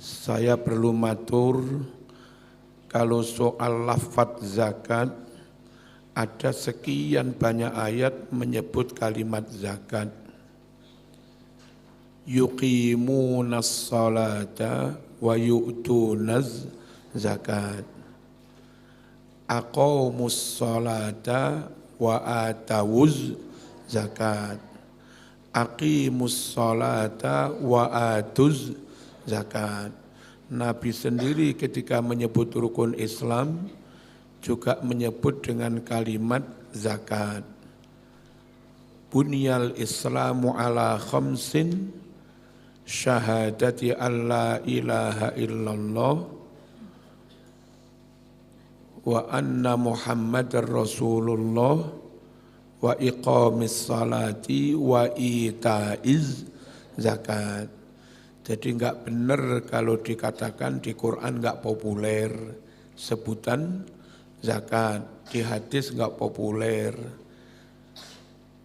Saya perlu matur kalau soal lafadz zakat ada sekian banyak ayat menyebut kalimat zakat. Yuqimunas salata wa yu'tunaz zakat. Aqamus salata wa atawuz zakat. Aqimus salata wa atuz zakat. Nabi sendiri ketika menyebut rukun Islam juga menyebut dengan kalimat zakat. Bunyal Islamu ala khamsin syahadati alla ilaha illallah wa anna Muhammadar Rasulullah wa iqamis salati wa itaiz zakat. Jadi enggak benar kalau dikatakan di Quran enggak populer sebutan zakat, di hadis enggak populer.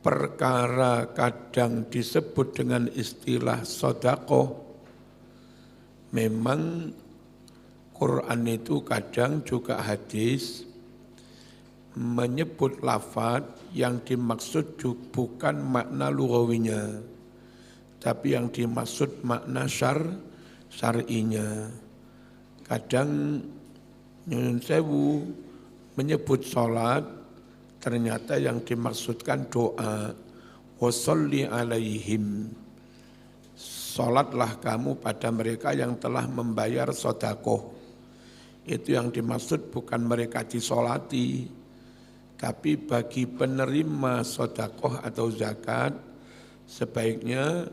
Perkara kadang disebut dengan istilah sedekah. Memang Quran itu kadang juga hadis menyebut lafaz yang dimaksud bukan makna lughawinya, tapi yang dimaksud makna syar'inya. Kadang nyuwun sewu menyebut salat, ternyata yang dimaksudkan doa. Washolli alaihim, salatlah kamu pada mereka yang telah membayar sedekah. Itu yang dimaksud, bukan mereka disolati, tapi bagi penerima sedekah atau zakat sebaiknya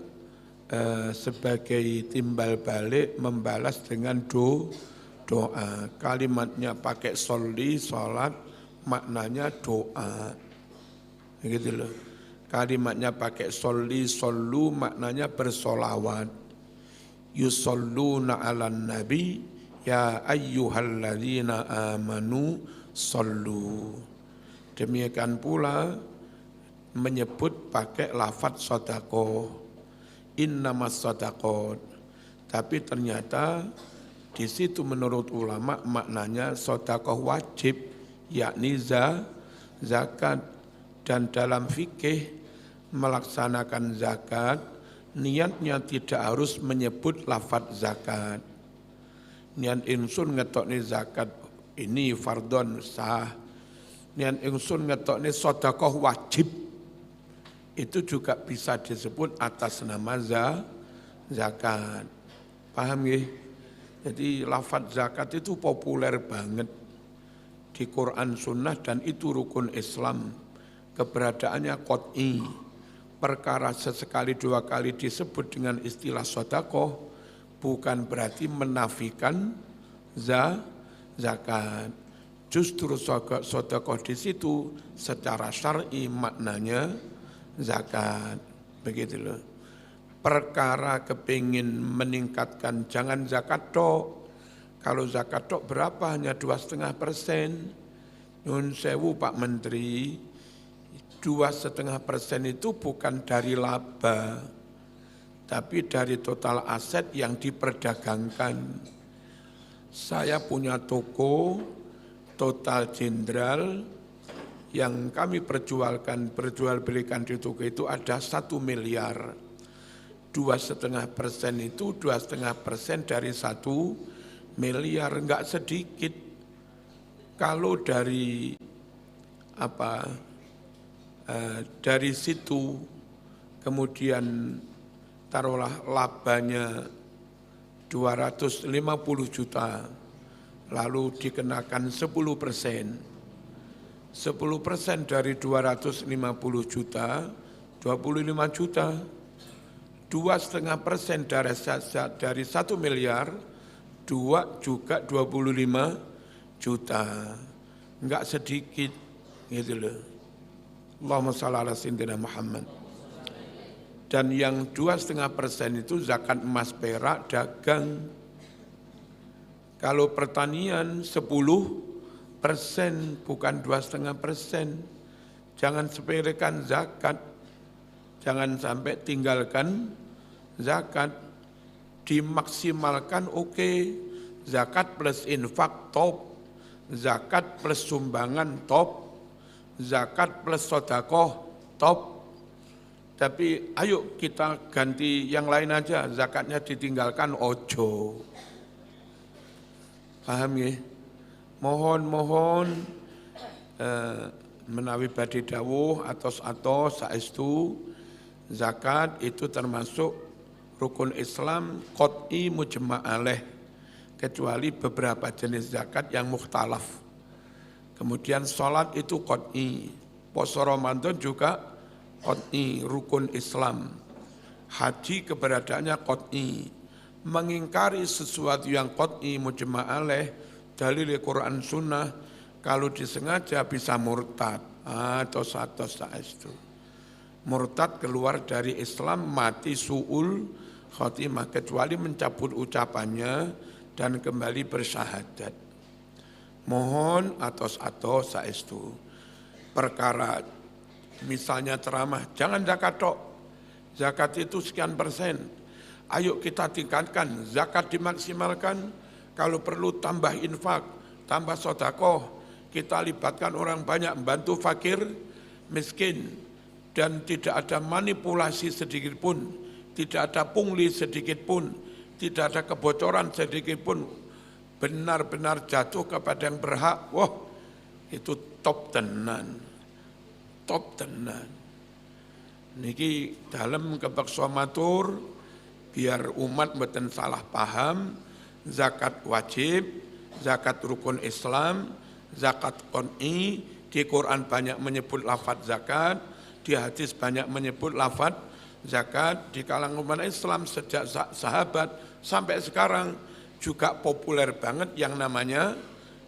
sebagai timbal balik membalas dengan doa. Kalimatnya pakai sholli, salat, maknanya doa. Begitu loh. Kalimatnya pakai sholli, shollu, maknanya bersolawat. Yusholluna 'alan nabi ya ayyuhalladzina amanu shollu. Demikian pula menyebut pakai lafadz sedekah, innamas sedaqat. Tapi ternyata di situ menurut ulama maknanya sedekah wajib, yakni zakat. Dan dalam fikih melaksanakan zakat, niatnya tidak harus menyebut lafadz zakat. Niat ingsun ngetokne zakat ini fardhon sah. Niat ingsun ngetokne sedekah wajib, itu juga bisa disebut atas nama zakat. Paham ya? Jadi lafadz zakat itu populer banget di Quran Sunnah dan itu rukun Islam. Keberadaannya qot'i. Perkara sesekali dua kali disebut dengan istilah sedekah bukan berarti menafikan zakat. Justru sedekah di situ secara syar'i maknanya zakat. Begitu loh. Perkara kepingin meningkatkan jangan zakat tok. Kalau zakat tok berapa? Hanya 2,5%. Nyun sewu Pak Menteri, 2,5% itu bukan dari laba, tapi dari total aset yang diperdagangkan. Saya punya toko Total Jenderal yang kami perjual belikan di toko itu ada 1 miliar. 2,5% itu 2,5% dari 1 miliar, enggak sedikit. Kalau dari dari situ kemudian taruhlah labanya 250 juta, lalu dikenakan 10%. 10% dari 250 juta, 25 juta. 2,5% dari 1 miliar, 2 juga 25 juta. Enggak sedikit, gitu loh. Allahumma shalli ala sayyidina Muhammad. Dan yang 2,5% itu zakat emas, perak, dagang. Kalau pertanian 10%, bukan 2,5%. Jangan sepelekan zakat. Jangan sampai tinggalkan zakat. dimaksimalkan oke. Zakat plus infak top, zakat plus sumbangan top, zakat plus sedekah top. Tapi ayo kita ganti yang lain aja, zakatnya ditinggalkan ojo. Paham ya? Mohon menawi badhe dawuh atos-atos saestu zakat itu termasuk rukun Islam qot'i mujma' alaih, kecuali beberapa jenis zakat yang mukhtalaf. Kemudian sholat itu qot'i, puasa Ramadan juga qot'i, rukun Islam. Haji keberadaannya qot'i. Mengingkari sesuatu yang qot'i mujma' alaih, dalil Quran Sunnah, kalau disengaja bisa murtad. Atau saestu. Murtad keluar dari Islam, mati su'ul khotimah, kecuali mencabut ucapannya dan kembali bersyahadat. Mohon atos-atos saestu. Perkara misalnya ceramah, jangan zakat tok. Zakat itu sekian persen. Ayo kita tingkatkan, zakat dimaksimalkan, kalau perlu tambah infak, tambah sedekah, kita libatkan orang banyak, bantu fakir, miskin, dan tidak ada manipulasi sedikit pun, tidak ada pungli sedikit pun, tidak ada kebocoran sedikit pun, benar-benar jatuh kepada yang berhak. Wah, itu top tenan, top tenan. Niki dalam kepeksa matur, biar umat mboten salah paham, zakat wajib, zakat rukun Islam, zakat qot'i, di Quran banyak menyebut lafadz zakat, di hadis banyak menyebut lafadz zakat, di kalangan umat Islam sejak sahabat sampai sekarang juga populer banget yang namanya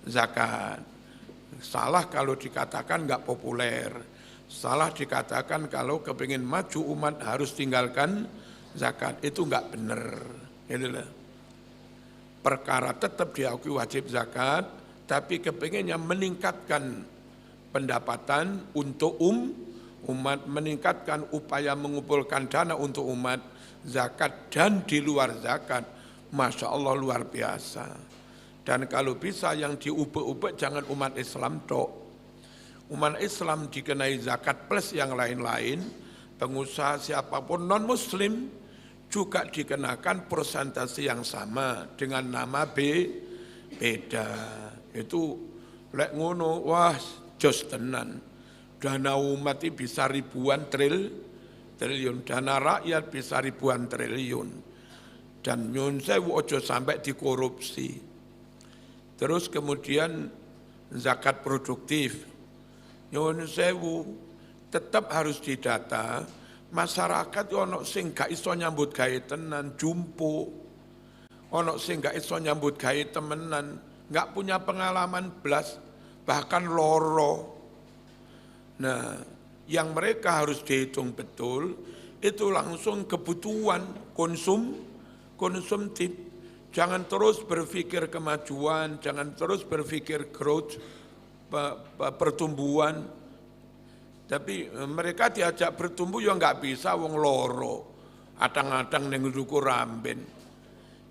zakat. Salah kalau dikatakan enggak populer, salah dikatakan kalau kepingin maju umat harus tinggalkan zakat, itu enggak benar. Inilah perkara tetap diakui wajib zakat, tapi kepinginnya meningkatkan pendapatan untuk umat, meningkatkan upaya mengumpulkan dana untuk umat, zakat dan di luar zakat, Masya Allah luar biasa. Dan kalau bisa yang diubek-ubek jangan umat Islam tok. Umat Islam dikenai zakat plus yang lain-lain, pengusaha siapapun non-muslim juga dikenakan persentase yang sama dengan nama beda. Itu lek ngono, wah jos tenan. Dana umat itu bisa ribuan triliun, dana rakyat bisa ribuan triliun. Dan nyun sewu ojo sampai dikorupsi. Terus kemudian zakat produktif. Nyun sewu tetap harus didata. Masyarakat ono sing gak iso nyambut gawe tenan, jumpo. Ono sing gak iso nyambut gawe temenan, gak punya pengalaman blas, bahkan loro. Nah, yang mereka harus dihitung betul, itu langsung kebutuhan konsumtif. Jangan terus berpikir kemajuan, jangan terus berpikir growth, pertumbuhan. Tapi mereka diajak bertumbuh ya enggak bisa, wong loro, adang-adang ning duku ramben.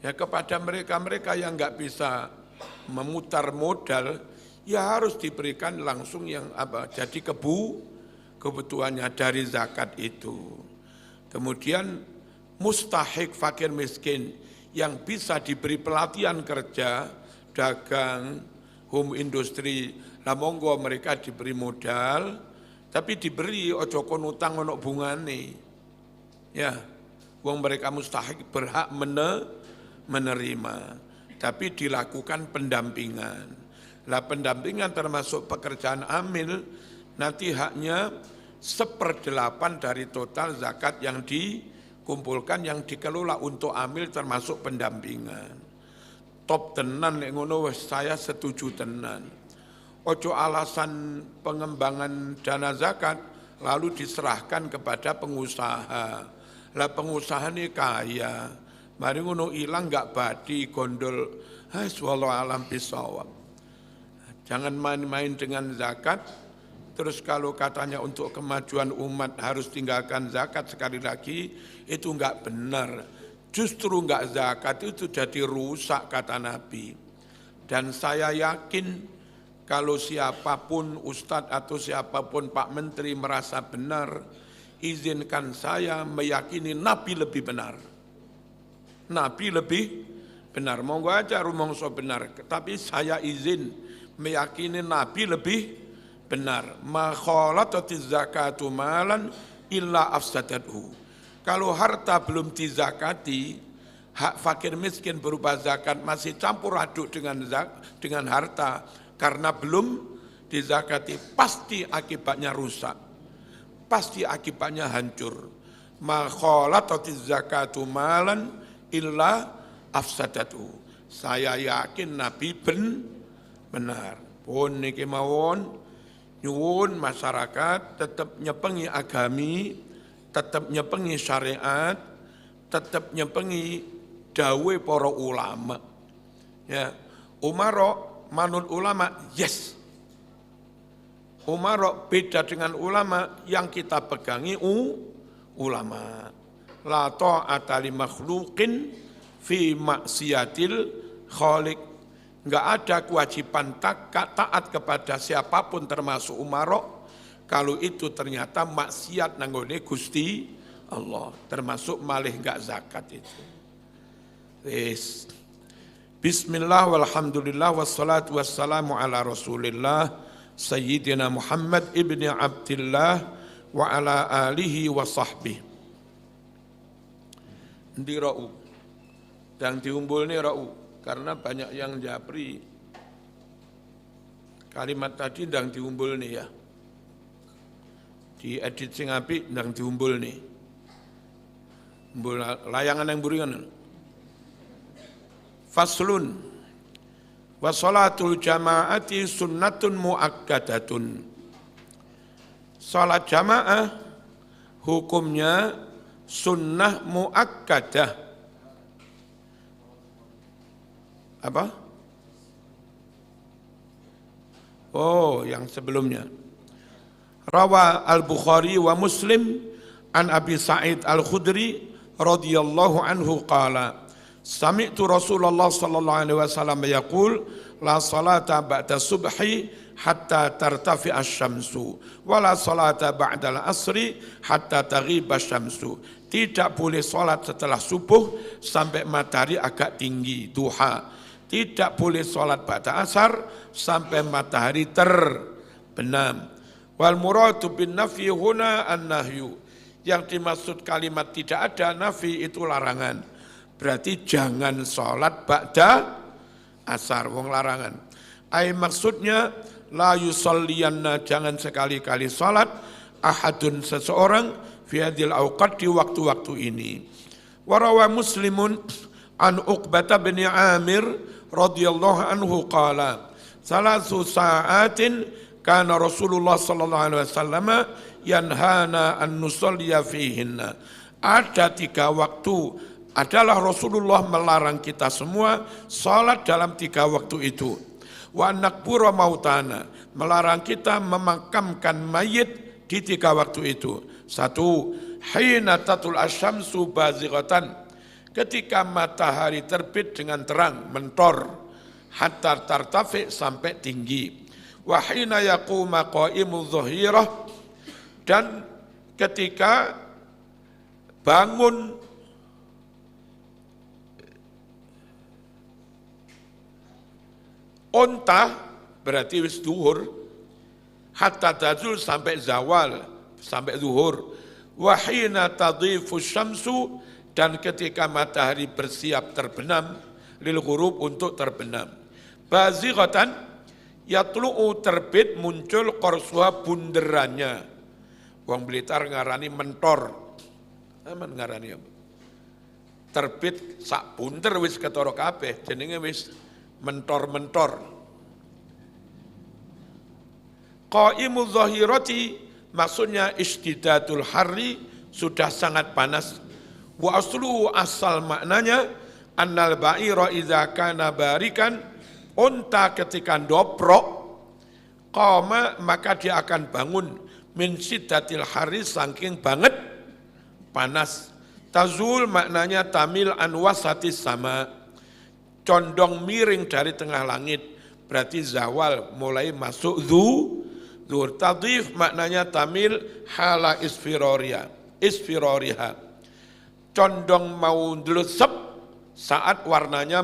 Ya kepada mereka yang enggak bisa memutar modal, ya harus diberikan langsung yang jadi kebutuhannya dari zakat itu. Kemudian mustahik fakir miskin yang bisa diberi pelatihan kerja, dagang, home industry, lah monggo mereka diberi modal, tapi diberi ojo kon utang ono bungane. Ya, wong mereka mustahik berhak menerima, tapi dilakukan pendampingan. Lah pendampingan termasuk pekerjaan amil, nanti haknya 1/8 dari total zakat yang dikumpulkan, yang dikelola untuk amil termasuk pendampingan. Top tenan nek ngono wis saya setuju tenan. Ojo alasan pengembangan dana zakat lalu diserahkan kepada pengusaha. Lah pengusaha ini kaya, mari ngono ilang enggak badi gondol. Wallahu alam bisawab. Jangan main-main dengan zakat. Terus kalau katanya untuk kemajuan umat harus tinggalkan zakat, sekali lagi itu enggak benar. Justru enggak zakat itu jadi rusak kata Nabi. Dan saya yakin kalau siapapun Ustadz atau siapapun Pak Menteri merasa benar, izinkan saya meyakini Nabi lebih benar. Nabi lebih benar. Monggo aja rumongso benar, tapi saya izin meyakini Nabi lebih benar. Ma khalatatiz zakatu malan illa afsadathu. Kalau harta belum dizakati, hak fakir miskin berupa zakat masih campur aduk dengan harta karena belum dizakati, pasti akibatnya rusak, pasti akibatnya hancur. Ma khalatatiz zakatu malan illa afsadatu. Saya yakin Nabi benar. Pun niki mawon nyuwun masyarakat tetap nyepengi agami, tetap nyepengi syariat, tetap nyepengi dawe para ulama. Ya, umaro manut ulama, yes. Umaro beda dengan ulama, yang kita pegangi ulama. La ta'ata li makhluqin fi maksiatil khaliq. Enggak ada kewajiban taat kepada siapapun termasuk umaro kalau itu ternyata maksiat nanggone Gusti Allah, termasuk malih enggak zakat itu. Yes. Bismillah walhamdulillah wassalatu wassalamu ala Rasulillah Sayyidina Muhammad ibni Abdillah wa ala alihi wa sahbihi. Ndi ra'u dan diumbulne ra'u karena banyak yang japri kalimat tadi ndang diumbulne ya. Di edit sing apik ndang diumbulne. Umbul layangan yang buringan. Faslun wa salatul jamaati sunnatun muakkadatun. Salat jamaah hukumnya sunnah muakkadah. Apa? Oh, yang sebelumnya. Rawa al-Bukhari wa Muslim an Abi Sa'id al-Khudri radhiyallahu anhu qala sami'tu Rasulullah sallallahu alaihi wasallam yaqul la salata ba'da subhi hatta tartafi asy-syamsu wa la salata ba'da al-asri hatta taghiba asy-syamsu. Tidak boleh salat setelah subuh sampai matahari agak tinggi, duha. Tidak boleh salat ba'da asar sampai matahari terbenam. Wal muradu bin nafi huna an-nahyu. Yang dimaksud kalimat tidak ada nafi itu larangan. Berarti jangan sholat ba'da asar, wong larangan. Maksudnya la yusalliyanna, jangan sekali-kali sholat ahadun seseorang fi hadhil awqat di waktu-waktu ini. Warawa Muslimun an Uqbah bin Amir radhiyallahu anhu qala salasu sa'atin kana Rasulullah sallallahu alaihi wasallam yanhana an nusalliya fihinna. Ada 3 waktu adalah Rasulullah melarang kita semua salat dalam 3 waktu itu. Wa nakbura mautana, melarang kita memakamkan mayit di 3 waktu itu. 1, hina tatul asyamsu bazighatan, ketika matahari terbit dengan terang, mentor, hatta tartafi, sampai tinggi. Wa hina yaquma qaimudz dhahirah, dan ketika bangun onta, berarti wis duhur, hatta tazul, sampai zawal, sampai zuhur. Wa hina tadhifu syamsu, dan ketika matahari bersiap terbenam, lil ghurub, untuk terbenam. Bazighatan, yatlu'u, terbit, muncul, qorsuha, bunderannya. Wong Blitar ngarani mentor. Aman ngarani apa? Terbit sak bunder wis ketara kabeh, jenenge wis mentor-mentor. Qaimudz dhahirati, maksudnya istidadul harri, sudah sangat panas. Wa aslu, asal maknanya annal ba'ira idza kana barikan, unta ketika dobrok, qama, maka dia akan bangun, min siddatil harri, saking banget panas, Tazul maknanya tamil an wasatis sama, condong miring dari tengah langit, berarti zawal mulai masuk zuhur. Tadhif maknanya tamil hala isfiroriha, condong mau ndelesep saat warnanya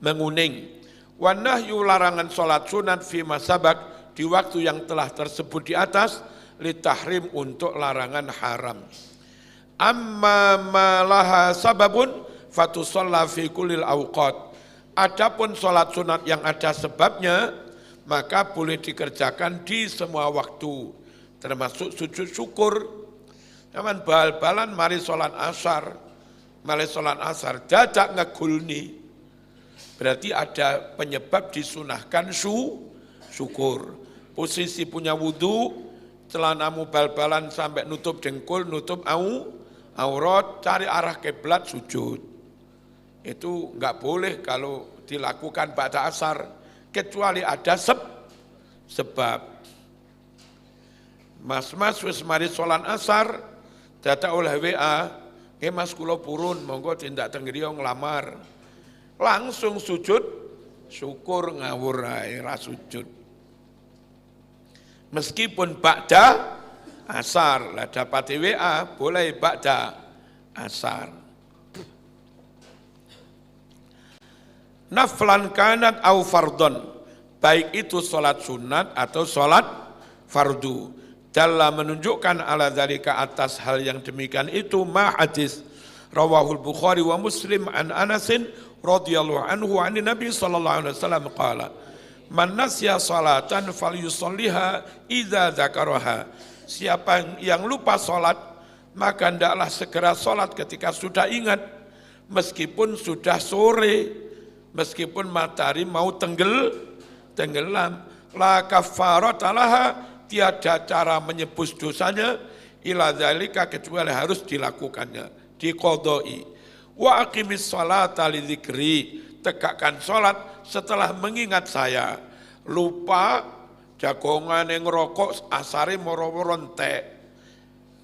menguning. Wanahyu larangan sholat sunat fi masabak di waktu yang telah tersebut di atas, litahrim untuk larangan haram. Amma malaha sababun fatusalla fi kulil awqat. Adapun sholat sunat yang ada sebabnya, maka boleh dikerjakan di semua waktu, termasuk sujud syukur. Zaman bal-balan mari sholat asar, dadak ngegulni, berarti ada penyebab disunahkan syukur. Posisi punya wudu, celanamu bal-balan sampai nutup dengkul, nutup aurat, cari arah kiblat sujud. Itu enggak boleh kalau dilakukan pada asar, kecuali ada sebab. Mas wis mari sholat asar, dadak oleh WA, mas kula purun, monggo tindak teng griya nglamar. Langsung sujud syukur ngawur ae ra sujud. Meskipun ba'da asar, lah dapat WA boleh ba'da asar. Naflan kanat au fardon, baik itu sholat sunat atau sholat fardu. Dalam menunjukkan ala dzalika atas hal yang demikian itu ma hadis rawahul Bukhari wa Muslim an Anasin radhiyallahu anhu an Nabi sallallahu alaihi wasallam qala man nasya salatan falyusalliha idza dzakaraha. Siapa yang lupa salat maka hendaklah segera salat ketika sudah ingat, meskipun sudah sore, meskipun matahari mau tenggelam. La kafarata laha, tiada cara menyebus dosanya, ila dzalika kecuali harus dilakukannya, diqodoi. Wa aqimis sholata li dzikri, tegakkan salat setelah mengingat saya. Lupa jagongan yang ngerokok asare moro-moro entek,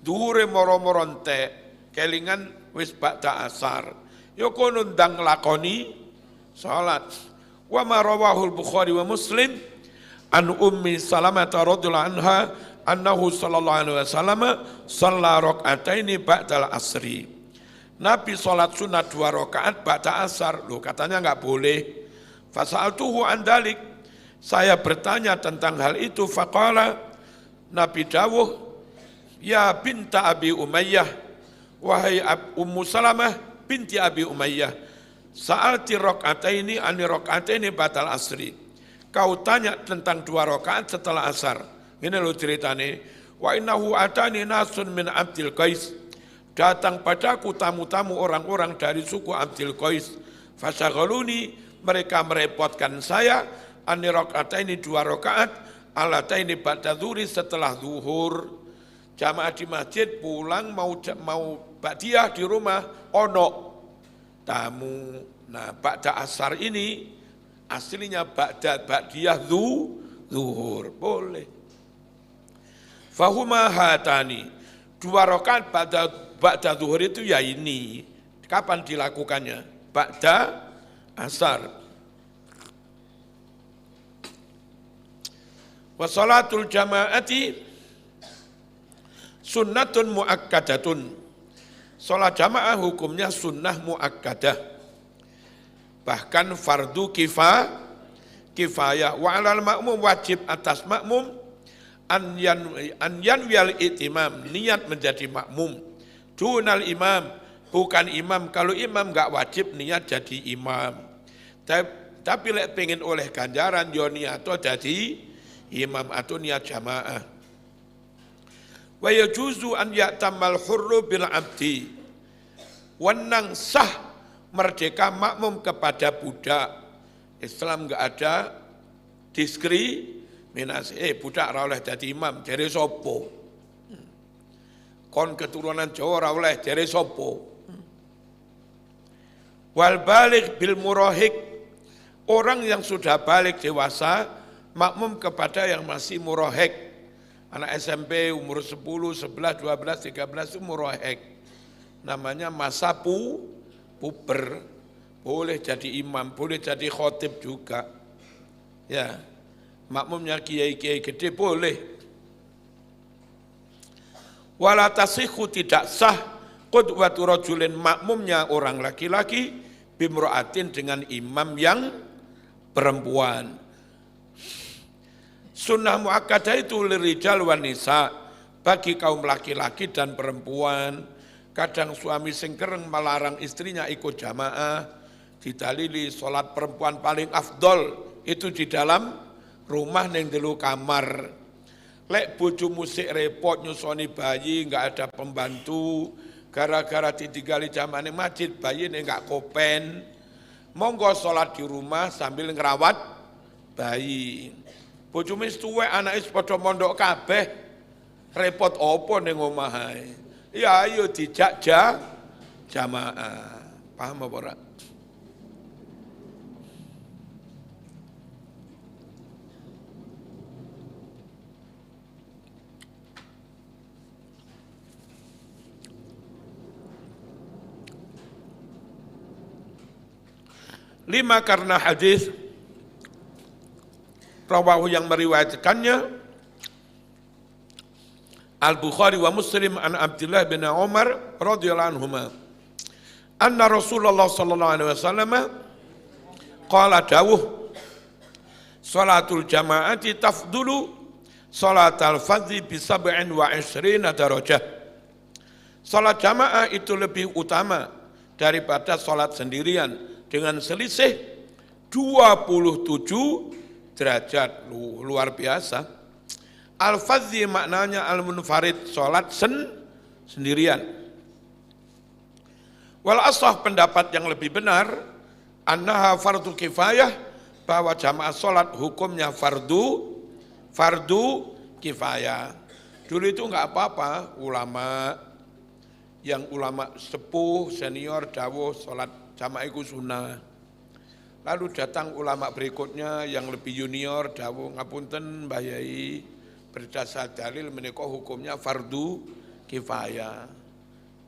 dhuwure moro-moro entek, kelingan wis ba'da asar. Ya kono ndang lakoni salat. Wa ma rawahul Bukhari wa Muslim an Ummi Salamah radhiyallahu anha annahu sallallahu alaihi wasallam shalla raka'ataini ba'dal asri. Nabi salat sunat 2 rakaat ba'da asar. Loh, katanya enggak boleh. Fasa'altuhu an dalik, saya bertanya tentang hal itu. Faqala, Nabi dawuh, ya binta Abi Umayyah, wahai Ummu Salamah binti Abi Umayyah, sa'alti raka'ataini ani raka'ataini ba'dal asri. Kau tanya tentang 2 rakaat setelah asar. Ini loh ceritanya. Wa innahu atani nasun min Abdil Qais. Datang padaku tamu-tamu orang-orang dari suku Abdil Qais. Fasaghaluni, mereka merepotkan saya. Ani raka'ataini 2 rakaat, alataini ba'da dzuri setelah zuhur. Jamaah di masjid pulang mau ba'diyah di rumah, ono tamu. Nah, ba'da asar ini aslinya ba'diyah zuhur, boleh. Fahuma hatani, 2 rakaat ba'da zuhur itu ya ini. Kapan dilakukannya? Ba'da asar. Wa salatul jama'ati sunnatun muakkadatun. Salat jamaah hukumnya sunnah muakkadah. Bahkan fardu kifayah. Wa alal ma'mum, wajib atas makmum an yanwiyal itimam, niat menjadi makmum. Dunal imam, bukan imam. Kalau imam enggak wajib niat jadi imam. Tapi lek pengen oleh ganjaran yo niat jadi imam atau niat jamaah. Wa yajuzu an ya'tamal hurru bil abdi. Wenang sah merdeka makmum kepada budak. Islam enggak ada diskriminasi. Budak ora oleh dadi imam, jare sapa? Kon keturunan Jawa ora oleh, jare sapa? Wal baligh bil murahik. Orang yang sudah balik dewasa makmum kepada yang masih murahik. Anak SMP umur 10, 11, 12, 13 itu murahik. namanya masa puber, boleh jadi imam, boleh jadi khotib juga. Ya, makmumnya kiai-kiai gede boleh. Wala tasihhu tidak sah qudwatu rajulin makmumnya orang laki-laki bimra'atin dengan imam yang perempuan. Sunnah muakkadah itu lirijal wan nisa, bagi kaum laki-laki dan perempuan. Kadang suami sing kereng melarang istrinya ikut jamaah, didalili sholat perempuan paling afdol itu di dalam rumah ning telu kamar. Lek bojomu sik repot nyusoni bayi, enggak ada pembantu, gara-gara ditinggali jamaah ning masjid, bayi enggak kopen, monggo sholat di rumah sambil ngerawat bayi. Bojomu wis tuwek, anake padha mondok kabeh, repot apa ning omah ae? Ya ayo dijak jamaah. Paham apa ora? Lima, karena hadis rawahu yang meriwayatkannya Al-Bukhari wa Muslim an Abdullah bin Umar radhiyallahu anhuma anna Rasulullah sallallahu alaihi wasallam qala dawuh salatul jamaati tafdulu salatal fardhi bi 27 darajah. Salat jamaah itu lebih utama daripada salat sendirian dengan selisih 27 derajat, luar biasa. Al-fadhi maknanya al-munfarid, sholat sendirian. Wal asah, pendapat yang lebih benar, annaha fardu kifayah, bahwa jamaah sholat hukumnya fardu kifayah. Dulu itu enggak apa-apa, ulama sepuh, senior, dawuh, sholat jamaah itu sunnah. Lalu datang ulama berikutnya yang lebih junior, dawuh ngapunten Mbah Yai, berdasar dalil menika hukumnya fardu kifayah.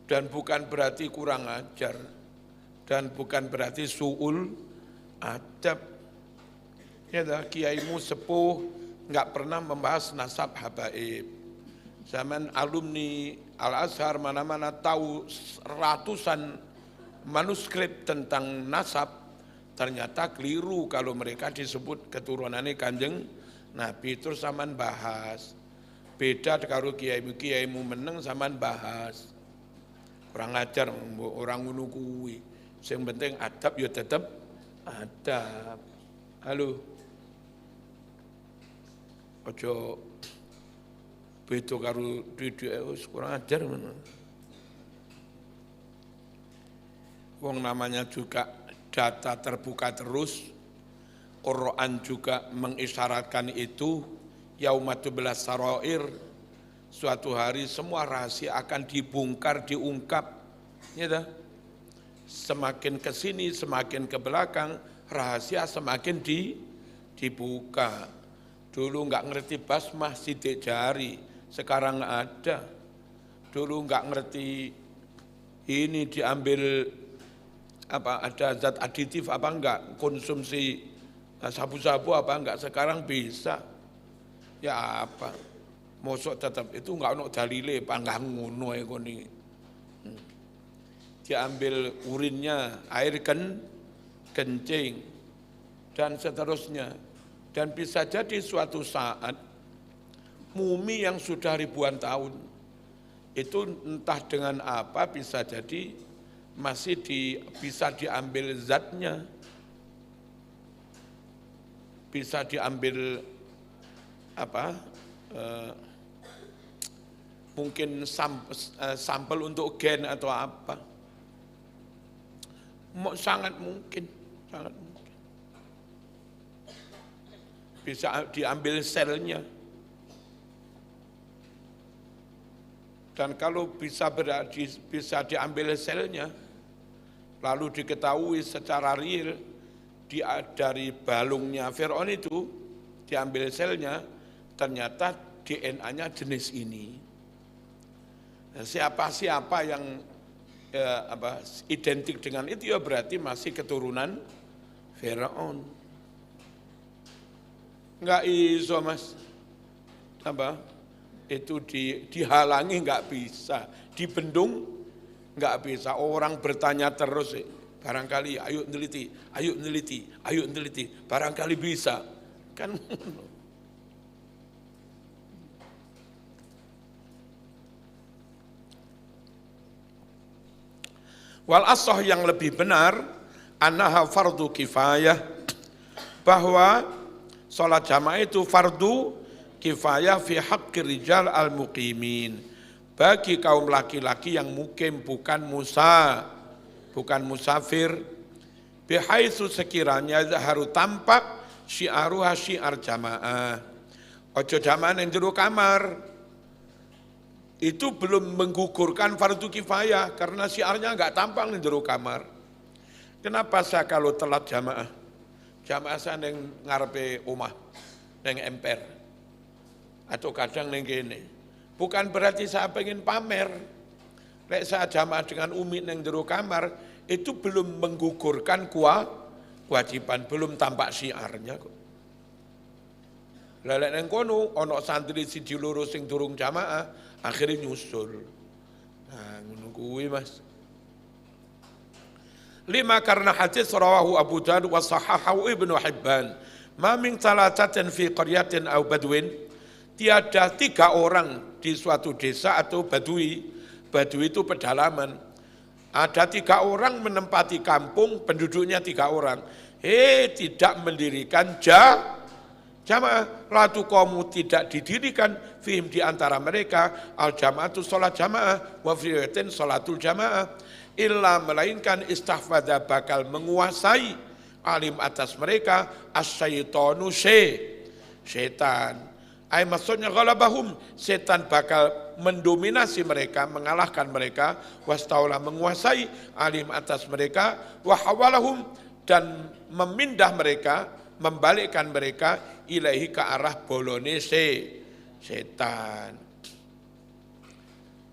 Dan bukan berarti kurang ajar, dan bukan berarti su'ul adab. Ya, kiaimu sepuh enggak pernah membahas nasab habaib. Zaman alumni Al-Azhar mana-mana tahu ratusan manuskrip tentang nasab, ternyata keliru kalau mereka disebut keturunannya Kanjeng Nabi. Terus zaman bahas, beda kalau kiaimu meneng zaman bahas. Kurang ajar orang ngono kuwi. Sing penting adab ya tetep adab. Halo. Ojo beda karo dudu kurang ajar ngono. Wong namanya juga data terbuka terus, Quran juga mengisyaratkan itu, yaumatublas sarair, suatu hari semua rahasia akan dibongkar, diungkap. Ya, semakin ke sini, semakin ke belakang, rahasia semakin dibuka. Dulu enggak ngerti basmah sidik jari, sekarang ada. Dulu enggak ngerti ini diambil apa, ada zat aditif apa enggak, konsumsi sabu-sabu apa enggak, sekarang bisa. Ya apa, mosok tetap itu enggak ono dalile panggang ngono ae koni. Diambil urinnya, air kencing dan seterusnya. Dan bisa jadi suatu saat mumi yang sudah ribuan tahun itu entah dengan apa bisa jadi masih bisa diambil zatnya, bisa diambil apa, mungkin sampel untuk gen atau apa, sangat mungkin, bisa diambil selnya. Dan kalau bisa diambil selnya, lalu diketahui secara real dari balungnya Fir'aun itu diambil selnya, ternyata DNA-nya jenis ini. Siapa-siapa yang identik dengan itu, ya berarti masih keturunan Firaun. Enggak iso Mas. Itu dihalangi enggak bisa, dibendung enggak bisa. Orang bertanya terus, barangkali ayo neliti, barangkali bisa. Kan wal ashah yang lebih benar, annaha fardu kifayah, bahwa sholat jamaah itu fardu kifayah fi haqqi rijal al-muqimin, bagi kaum laki-laki yang mukim, bukan musafir, bihaitsu sekiranya zaharu tampak syiaruha syiar jamaah. Ojo jamaah yang jero kamar, itu belum menggugurkan fardu kifayah karena syiarnya enggak tampang di jero kamar. Kenapa saya kalau telat jamaah saya neng ngarepe omah, neng emper, atau kadang neng kene. Bukan berarti saya pengen pamer. Lek saya jamaah dengan umi neng jero kamar, itu belum menggugurkan kewajiban, belum tampak syiarnya kok. Lek neng kono ono santri siji loro sing durung jamaah, akhirnya nyusul. Nah, ngono kuwi Mas. 5 karena hadis rawahu Abu Dawud wa sahahahu Ibnu Hibban. Ma min talatatin fi qaryatin aw badwin, tiada 3 orang di suatu desa atau badui. Badui itu pedalaman. Ada 3 orang menempati kampung, penduduknya 3 orang. Tidak mendirikan jamaah, latu kamu tidak didirikan fihim di antara mereka al jamaatu sholat jamaah wa fiyatin sholatul jamaah, illa melainkan istahfadha bakal menguasai alim atas mereka as-syaitonu setan. Maksudnya ghalabahum, setan bakal mendominasi mereka, mengalahkan mereka, wastaula menguasai alim atas mereka, wahawalahum dan memindah mereka, membalikkan mereka ilahi ke arah bolone setan.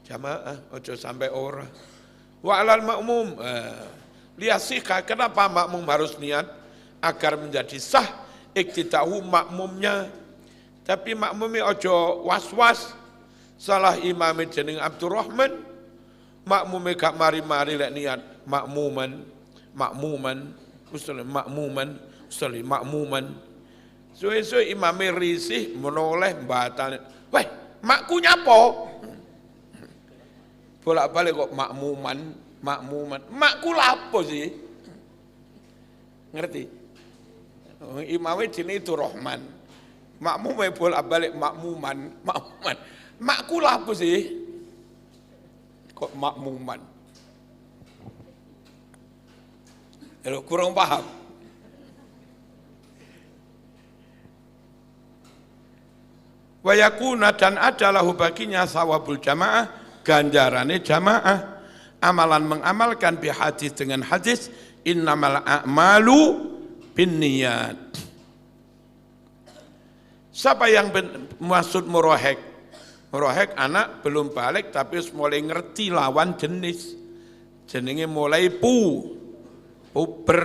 Jamaah ojo sampai orang. Wa alal makmum liasika, kenapa makmum harus niat? Agar menjadi sah iktidau makmumnya. Tapi makmumnya ojo was-was. Salah imamnya jeneng Abdurrahman, makmumnya gak mari-mari lek niat makmuman. Suwe-suwe imame risih menoleh batal. Weh, makku nyapo? Bolak-balik kok makmuman. Makku lapo sih? Ngerti? Imame jenenge itu Rahman. Makmume bolak-balik makmuman. Makku lapo sih? Kok makmuman? Kalau kurang paham. Wa yakuna, dan adalah baginya sawabul jamaah, ganjarane jamaah, amalan mengamalkan bi hadis dengan hadis innamal a'malu binniyat. Siapa yang maksud murohek? Murohek anak belum balik tapi mulai ngerti lawan jenis, jenenge mulai puber.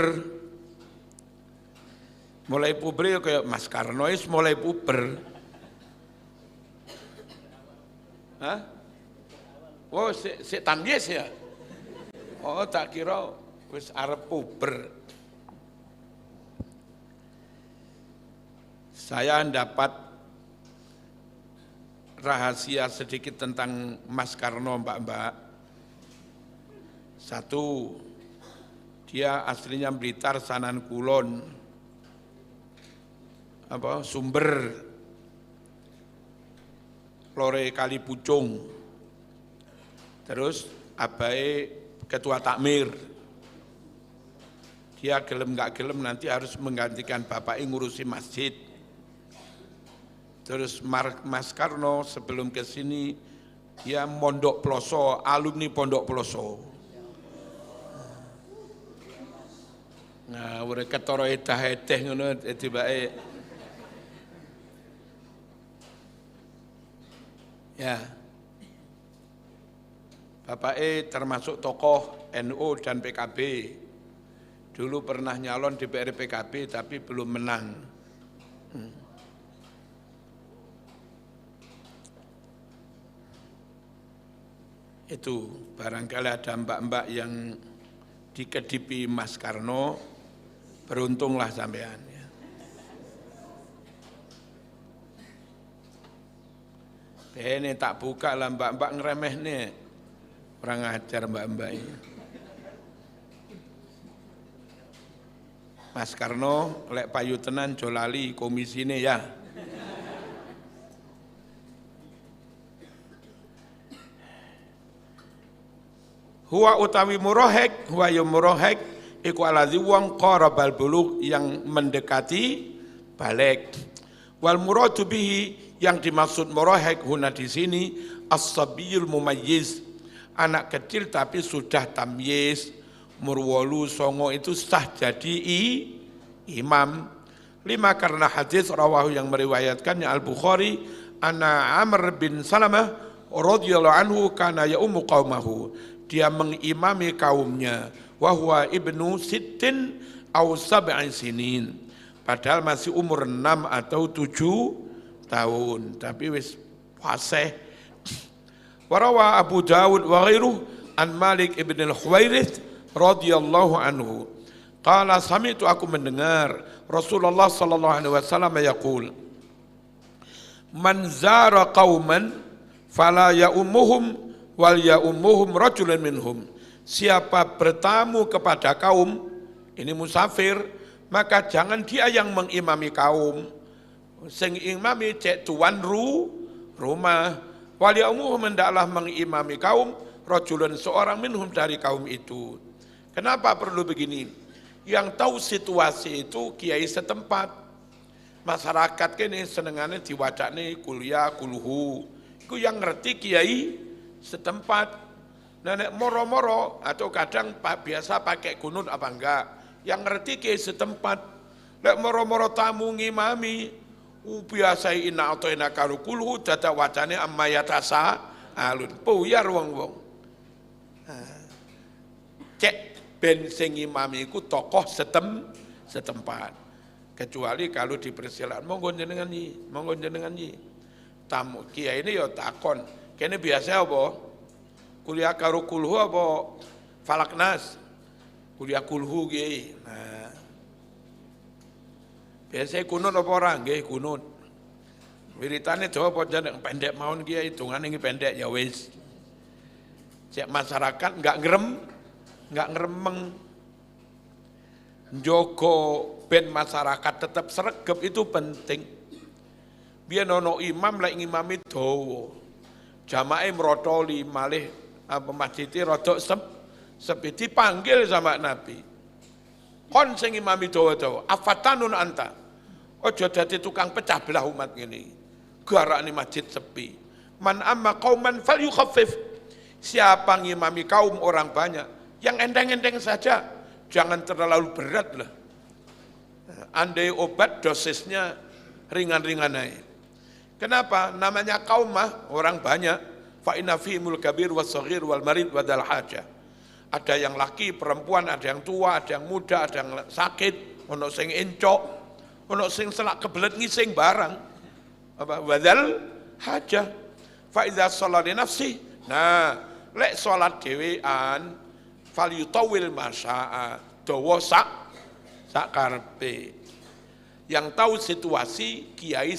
Mulai puber kayak Mas Karnois mulai puber. Hah? Oh, si tamyiz ya? Oh, tak kira wis arep puber. Saya dapat rahasia sedikit tentang Mas Karno, Mbak-mbak. 1, dia aslinya Blitar, Sanan Kulon. Sumber Lore Kali Pucung. Terus abai ketua takmir. Dia gelem gak gelem nanti harus menggantikan bapaknya ngurusi masjid. Terus Mas Karno sebelum ke sini dia Pondok Ploso, alumni Pondok Ploso. Nah, udah ketoro edah ngono tibake. Ya. Bapaknya termasuk tokoh NU dan PKB. Dulu pernah nyalon DPR PKB tapi belum menang. Itu barangkali ada mbak-mbak yang dikedipi Mas Karno, beruntunglah sampean ya. Ini tak buka lah mbak-mbak ngeremeh nih, orang ajar mbak-mbak ini. Mas Karno, lek payu tenan jolali komisine ya. Huwa utawi murohek, huwa ya murohek, iku aladzi wong qarabal bulugh yang mendekati balik. Wal muradu bihi yang dimaksud murohek huna di sini as-sabiyul mumayyiz, anak kecil tapi sudah tamyiz, murwolu songo itu sah jadi imam. Lima karena hadis rawahu yang meriwayatkannya Al-Bukhari, ana Amr bin Salamah radhiyallahu anhu kana ya'ummu qaumahu, dia mengimami kaumnya, wahwa ibnu sittin au sab'i sinin, padahal masih umur 6 atau 7 tahun, tapi wis fasih. Warawa Abu Dawud wa ghairuh an Malik ibn al-Khuwairith radhiyallahu anhu, qala sami'tu, aku mendengar Rasulullah sallallahu alaihi wasallam yaqul, man zara qauman fala ya'ummuhum wal ya'ummuhum rajulun minhum, siapa bertamu kepada kaum, ini musafir, maka jangan dia yang mengimami kaum, sing imami cek tuan rumah, wal ya'ummuhum hendaklah mengimami kaum, rajulun seorang minhum dari kaum itu. Kenapa perlu begini? Yang tahu situasi itu kiai setempat. Masyarakat kini senengannya diwacane kuliah kulhu, itu yang ngerti kiai setempat. Nenek moro-moro atau kadang biasa pakai kunut apa enggak, yang ngerti kiai setempat. Nek moro-moro tamu ngimami, biasa ina atau ina karu kulhu, dada wacane amma yatasa alun, puyar wong-wong. Cek ben sing ngimami iku tokoh setempat. Kecuali kalau dipersilakan, monggo jenengan nyi. Tamu kiai ini ya takon, kene biasa apa? Kuliah karo kulhu apa falaknas? Kuliah kulhu kiai. Nah, biasa kunut apa orang? Nggih kunut. Wiritane Jawa apa jeneng pendek mawon kiai, hitungane iki pendek ya wis. Cek masyarakat enggak ngeremeng. Njogo ben masyarakat tetap sregep itu penting. Biyen ono imam lek ngimami dawa. Jamaah mrotoli malih masjid rada sepi, dipanggil sama Nabi. Kon sing ngimami dawa-dawa, afatanun anta. Aja dadi tukang pecah belah umat ngene. Garakne masjid sepi. Man amma qauman falyukhaffif. Siapa ngimami kaum orang banyak, yang enteng-enteng saja, jangan terlalu berat lah. Andai obat dosisnya ringan-ringan aja. Kenapa? Namanya kaum mah orang banyak. Fa inna fihimul kabir was saghir wal marid wa dal haja. Ada yang laki, perempuan, ada yang tua, ada yang muda, ada yang sakit, ono sing encok, ono sing selak kebelet ngising barang. Apa? Wadal haja. Fa idza sholati nafsi. Nah, lek salat dhewean fal yutawil masya'a, dawa sak karepe. Yang tahu situasi kiai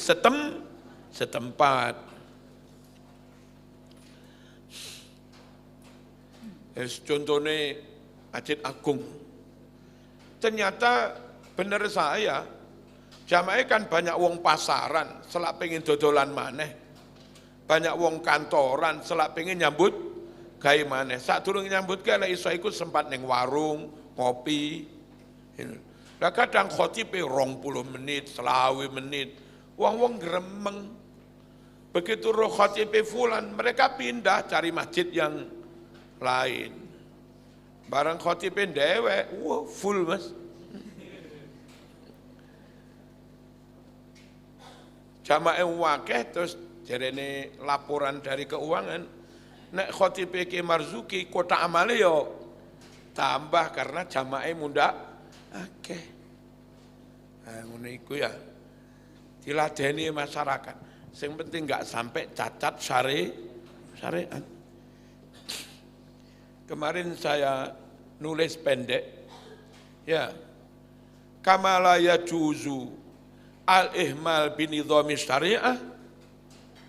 setempat. Contohnya Masjid Agung. Ternyata bener saya, jamaah kan banyak wong pasaran, selak pengen dodolan maneh. Banyak wong kantoran, selak pengen nyambut gawe maneh. Sadurunge nyambut gawe iso iku sempat ning warung, ngopi. Lah kadang khotibe 20 menit, 20 menit. Wong-wong gremeng. Begitu roh khotibe fulan, mereka pindah cari masjid yang lain. Barang khotibe dewek, wah full Mas. Jamaah wakeh terus jarene laporan dari keuangan, Nek khotibe Ki Marzuki kota amale yo tambah karena jamae mundak akeh. Ngono iku ya. Diladeni masyarakat. Sing penting enggak sampai cacat syariat. Kemarin saya nulis pendek, ya, kamala yajuzu al-ihmal binidhami syariah,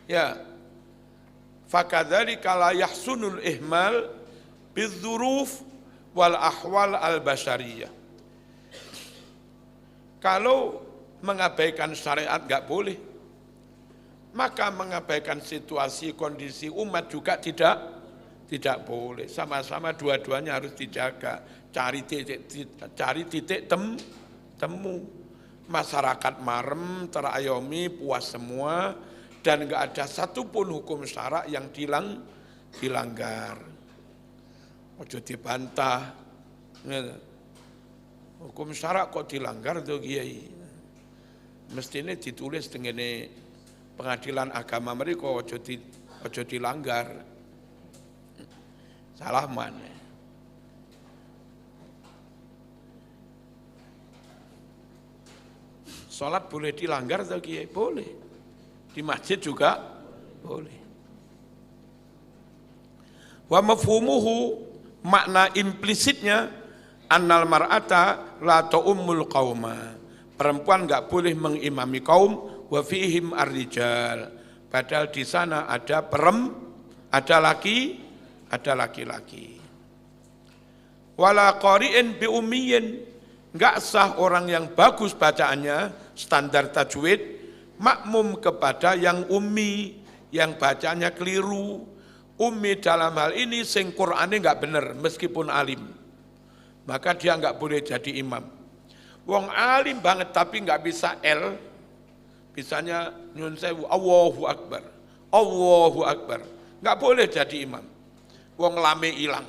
ya, fakadzalika la yahsunul ihmal bidzuruf wal ahwal al-basyariyah. Kalau mengabaikan syariat enggak boleh, maka mengabaikan situasi kondisi umat juga tidak boleh. Sama-sama dua-duanya harus dijaga. Cari titik temu. Masyarakat marem, terayomi, puas semua, dan enggak ada satupun hukum syara yang dilanggar. Ojo dibantah. Hukum syara kok dilanggar tuh Kiai? Mestinya ditulis dengan pengadilan agama mereka ojo dilanggar. Salah mana? Salat boleh dilanggar atau Kiai? Boleh. Di masjid juga boleh. Wa mafhumuhu, makna implisitnya annal mar'ata la ta'ummul qauma. Perempuan enggak boleh mengimami kaum, wa fihim ar-rijal. Padahal di sana ada ada laki-laki. Wala qari'in bi ummiyin, enggak sah orang yang bagus bacaannya, standar tajwid, makmum kepada yang ummi, yang bacanya keliru. Ummi dalam hal ini sing Qur'ane enggak benar meskipun alim. Maka dia enggak boleh jadi imam. Wong alim banget tapi enggak bisa L, bisanya nyun sewu Allahu Akbar. Allahu Akbar. Enggak boleh jadi imam. Wong lame ilang.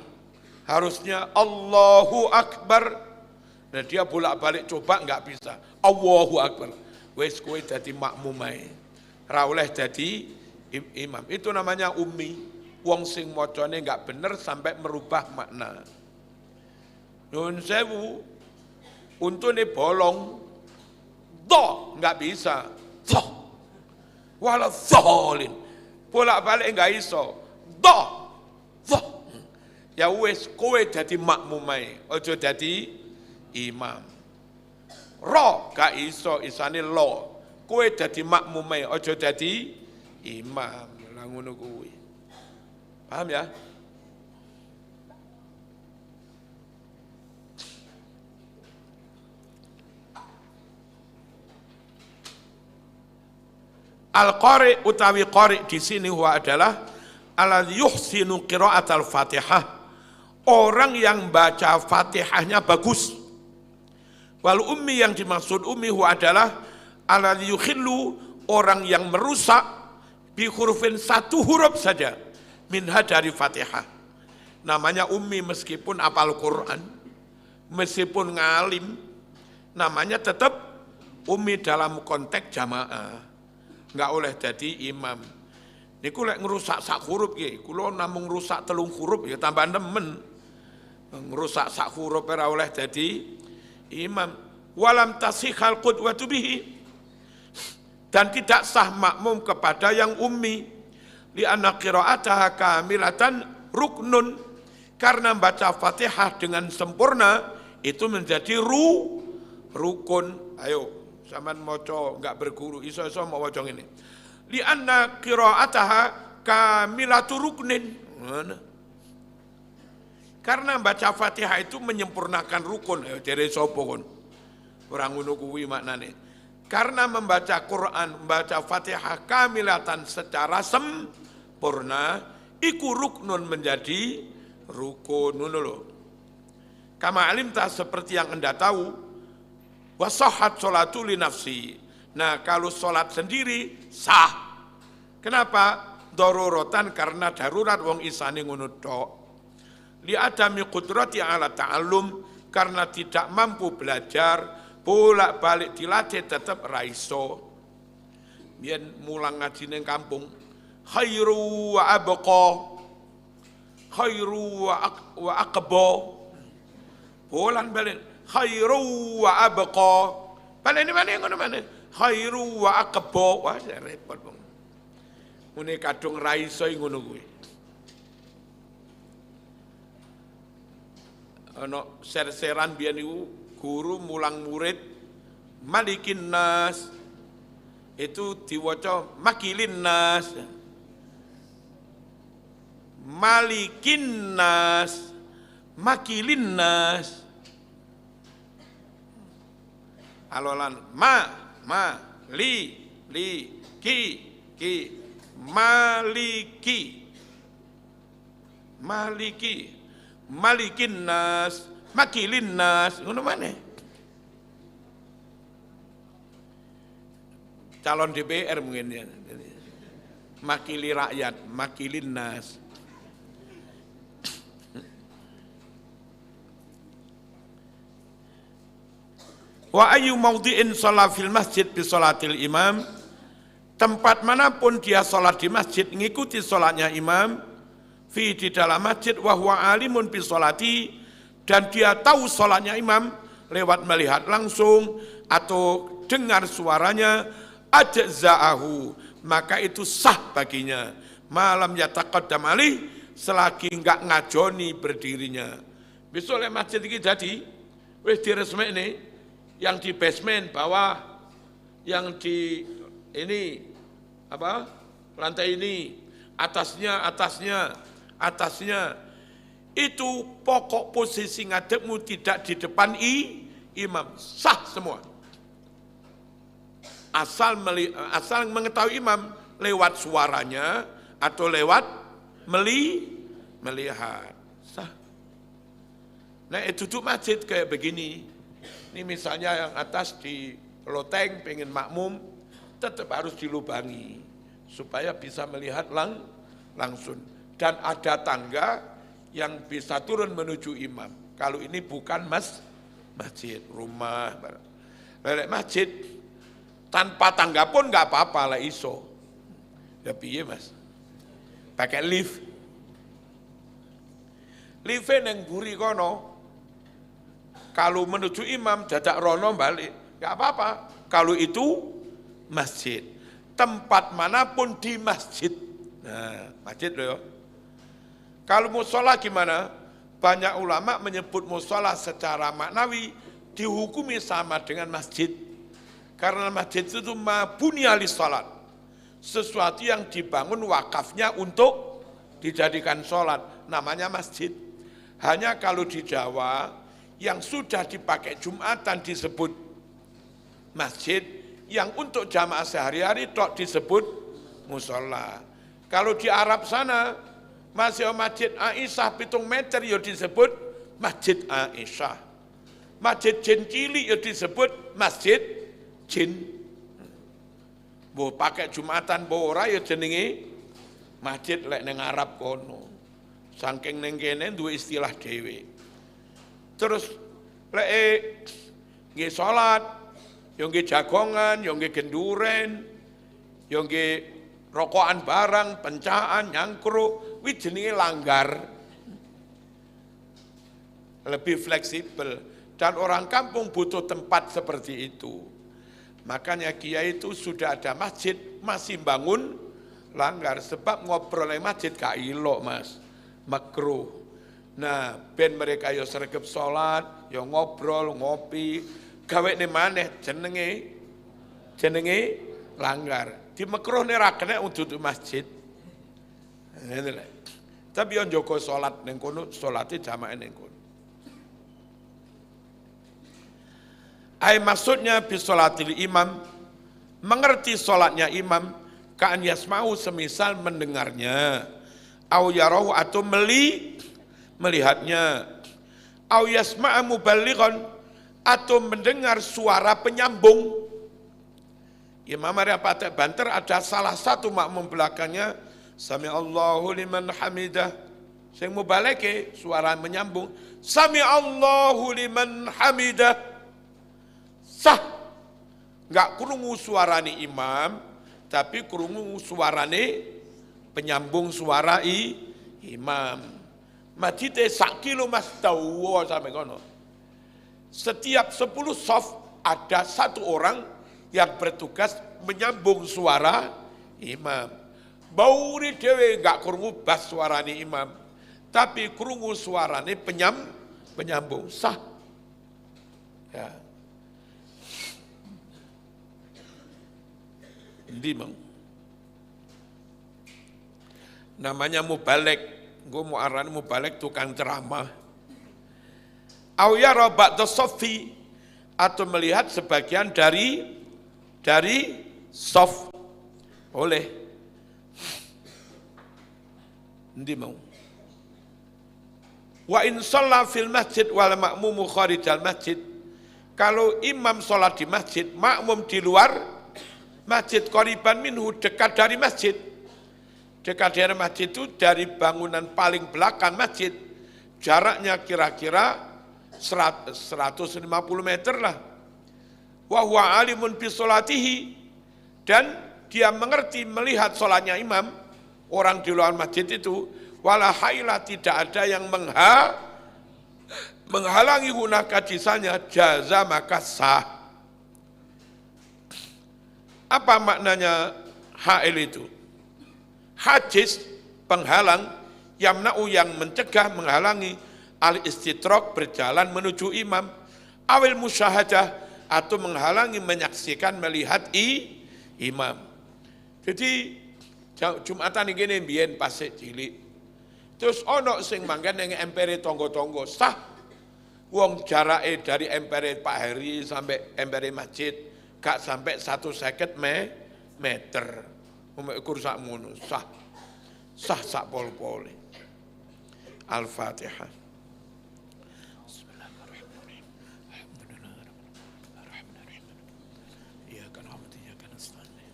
Harusnya Allahu Akbar. Nah dia bolak-balik coba enggak bisa. Allahu Akbar. Wes kowe dadi makmum ae. Ra oleh dadi imam. Itu namanya ummi. Wong sing macane enggak bener sampai merubah makna. Nyun sewu untune bolong. Do enggak bisa. Do. Wala dhalin. Bolak-balik enggak iso. Do. Do. Ya wis kowe dadi makmum ae, aja dadi imam. Ro gak iso, isane lo. Kowe dadi makmum ae, aja dadi imam. Lah ngono kuwi. Paham ya? Al-qari utawi qari di sini huwa adalah alladzi yuhsinu qira'atal Fatihah. Orang yang baca Fatihahnya bagus. Wal ummi yang dimaksud ummi huwa adalah alladzi yukhillu, orang yang merusak bi hurufin satu huruf saja minha dari Fatihah. Namanya ummi meskipun hafal Quran, meskipun ngalim, namanya tetap ummi dalam konteks jamaah. Enggak oleh jadi imam. Niku lek ngerusak sak huruf nggih, kula namung ngrusak telung huruf ya tambah nemen. Ngerusak sak huruf ora oleh jadi imam. Walam tasihal qudwatu bihi, dan tidak sah makmum kepada yang ummi. Li anna qira'ataha kamilatan ruknun, karena baca Fatihah dengan sempurna itu menjadi rukun. Ayo sampean maca enggak berguru, iso-iso mau maca ngene. Li anna qira'ataha kamilatu ruknin. Karena baca Fatihah itu menyempurnakan rukun. Dari sapa kon? Ora ngono kuwi maknane. Karena membaca Quran, membaca Fatihah kamilatan secara sempurna, iku ruknun menjadi rukun. Ngono lho. Kama alimta, seperti yang Anda tahu, wa sahhat sholatu li nafsi. Nah, kalau sholat sendiri sah. Kenapa? Daruratan, karena darurat wong isane ngono tok. Li adami qudrati ala ta'allum, karena tidak mampu belajar, bolak-balik dilatih tetap raiso. Biyen mulang ngaji ning kampung, khairu wa abqa. khairu wa aqba. Bolan balik khairu wa abqa. Balik ini mana ngono mana? Khairu wa aqba. Wah, repot bang. Ngene kadung ra iso ngono kuwi. Ana ser-seran biyen niku guru mulang murid malikin nas itu diwaca makilin nas. Malikin nas, makilin nas. Alolan li, ki, maliki, malikin nas, makilin nas. Ngono mana? Calon DPR mungkin ya. Makili rakyat, makilin nas. Wa ayu maudhi'in shalah fil masjid bi sholatil imam, tempat manapun dia sholat di masjid ngikuti sholatnya imam, fi di dalam masjid wa huwa alimun bi sholati, dan dia tahu sholatnya imam lewat melihat langsung atau dengar suaranya, ajza'ahu, maka itu sah baginya, malam yataqaddam alih, selagi enggak ngajoni berdirinya. Besok oleh masjid ini jadi wis diresmekne, yang di basement bawah, yang di ini apa lantai ini, atasnya itu pokok posisi ngadepmu tidak di depan imam, sah semua. Asal mengetahui imam lewat suaranya atau lewat melihat, sah. Nah, duduk masjid kayak begini. Ini misalnya yang atas di loteng pengen makmum, tetap harus dilubangi supaya bisa melihat langsung. Dan ada tangga yang bisa turun menuju imam. Kalau ini bukan masjid, rumah. Lelek masjid tanpa tangga pun nggak apa-apa lah iso. Ya piye mas? Pakai lift. Liftnya neng guri kono. Kalau menuju imam dadak rono balik, nggak apa-apa. Kalau itu masjid, tempat manapun di masjid. Nah, masjid loh. Kalau musola gimana? Banyak ulama menyebut musola secara maknawi dihukumi sama dengan masjid. Karena masjid itu mabuni alis sholat, sesuatu yang dibangun wakafnya untuk dijadikan sholat, namanya masjid. Hanya kalau di Jawa yang sudah dipakai Jumatan disebut masjid, yang untuk jamaah sehari-hari tok disebut musola. Kalau di Arab sana masih masjid Aisyah 7 meter ya disebut masjid Aisyah. Masjid Jin cilik ya disebut masjid Jin. Mbok pakai Jumatan mbok ora ya jenenge masjid lek ning Arab kono. Saking ning kene duwe istilah dhewe. Terus lek nggih salat, yo nggih jagongan, yo nggih genduren, yo nggih rokokan barang, pencaan, nyangkruk, kuwi jenenge langgar. Lebih fleksibel, dan orang kampung butuh tempat seperti itu. Makanya kiai itu sudah ada masjid masih bangun langgar, sebab ngobrol di masjid gak ilok mas, makruh. Nah, ben mereka yo sregep salat, yo ngobrol, ngopi, gawe ne maneh jenenge langgar. Di makruhne ra kena untuk masjid. Ngene lho. Tapi yo njogo salat ning kono, salate jamaah ning kono. Maksudnya bisolatil imam, mengerti salatnya imam, ka'an yasma'u semisal mendengarnya, au yarahu atau melihatnya, au yasma'a muballighan atau mendengar suara penyambung. Imam Arya Patek Banter ada salah satu makmum belakangnya, Sami Allahu liman hamidah, sing mubaleke suara menyambung, Sami Allahu liman hamidah, sah, enggak krungu suarane imam, tapi krungu suarane penyambung suara imam. Masjidnya 1 kilo mas dawa sampai kono. Setiap 10 soft ada 1 orang yang bertugas menyambung suara imam. Bauri dewe gak krungu bas suarane imam, tapi krungu suarane penyambung sah. Ya. Endi mau? Namanya mubalek, gue mau arani mubalek tukang ceramah. Au yara ba'da soffi, atau melihat sebagian dari soft. Boleh. Endi mau? Wa in shalla fil masjid wal ma'mumu kharijal masjid. Kalau imam sholat di masjid, makmum di luar masjid, qariban minhu, dekat dari masjid. Dekat dari masjid itu dari bangunan paling belakang masjid, jaraknya kira-kira 150 meter lah. Wa huwa alimun bi sholatihi, dan dia mengerti melihat sholatnya imam, orang di luar masjid itu, wala haila, tidak ada yang menghalangi hunaka disanya, jaza maka sah. Apa maknanya hail itu? Hajiz, penghalang, yamna'u, yang mencegah, menghalangi, al-istidrak, berjalan menuju imam, awil musyahadah, atau menghalangi menyaksikan, melihat imam. Jadi Jumatan ini mbiyen pas cilik. Terus ono sing mangken ning empere tonggo-tonggo, sah. Wong jarake dari empere Pak Heri sampai empere masjid gak sampai 1,50 meter. Ukur sak ngono, sah sak pol-pole. Al-Fatihah. Bismillahirrahmanirrahim. Alhamdulillahirrahmanirrahim. Iyyaka na'budu wa iyyaka nasta'in.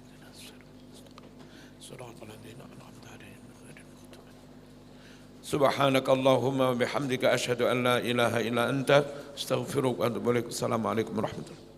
Shiratal ladzina an'amta 'alaihim ghairil maghdubi 'alaihim. Subhanakallahumma wa bihamdika asyhadu an la ilaha illa anta astaghfiruka wa atubu ilaik. Assalamualaikum warahmatullahi wabarakatuh.